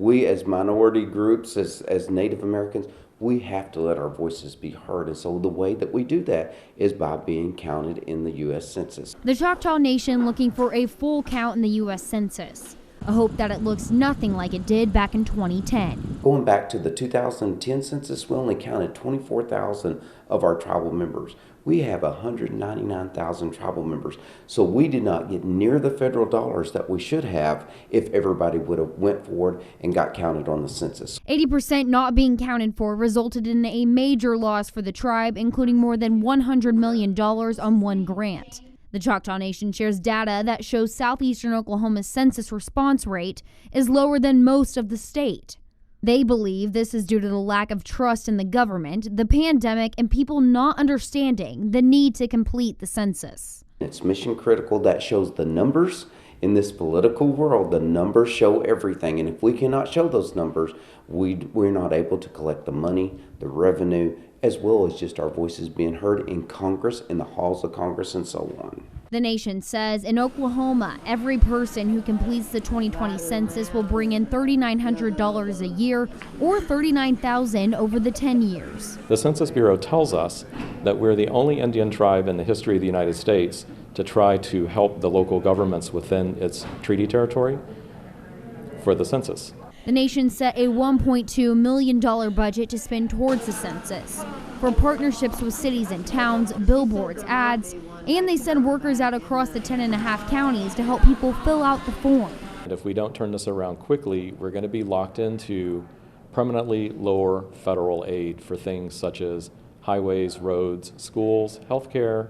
We as minority groups, as Native Americans, we have to let our voices be heard. And so the way that we do that is by being counted in the U.S. Census. The Choctaw Nation looking for a full count in the U.S. Census, a hope that it looks nothing like it did back in 2010. Going back to the 2010 census, we only counted 24,000 of our tribal members. We have 199,000 tribal members. So we did not get near the federal dollars that we should have if everybody would have went forward and got counted on the census. 80% not being counted for resulted in a major loss for the tribe, including more than $100 million on one grant. The Choctaw Nation shares data that shows southeastern Oklahoma's census response rate is lower than most of the state. They believe this is due to the lack of trust in the government, the pandemic, and people not understanding the need to complete the census. It's mission critical. That shows the numbers. In this political world, the numbers show everything. And if we cannot show those numbers, we're not able to collect the money, the revenue, as well as just our voices being heard in Congress, in the halls of Congress, and so on. The nation says in Oklahoma, every person who completes the 2020 census will bring in $3,900 a year, or $39,000 over the 10 years. The Census Bureau tells us that we're the only Indian tribe in the history of the United States to try to help the local governments within its treaty territory for the census. The nation set a $1.2 million budget to spend towards the census for partnerships with cities and towns, billboards, ads, and they send workers out across the 10.5 counties to help people fill out the form. And if we don't turn this around quickly, we're going to be locked into permanently lower federal aid for things such as highways, roads, schools, healthcare,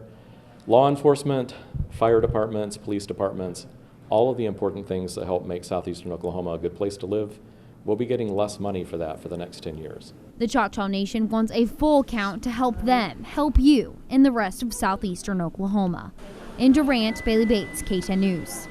law enforcement, fire departments, police departments, all of the important things that help make southeastern Oklahoma a good place to live. We'll be getting less money for that for the next 10 years. The Choctaw Nation wants a full count to help them, help you, and the rest of southeastern Oklahoma. In Durant, Bailey Bates, KTN News.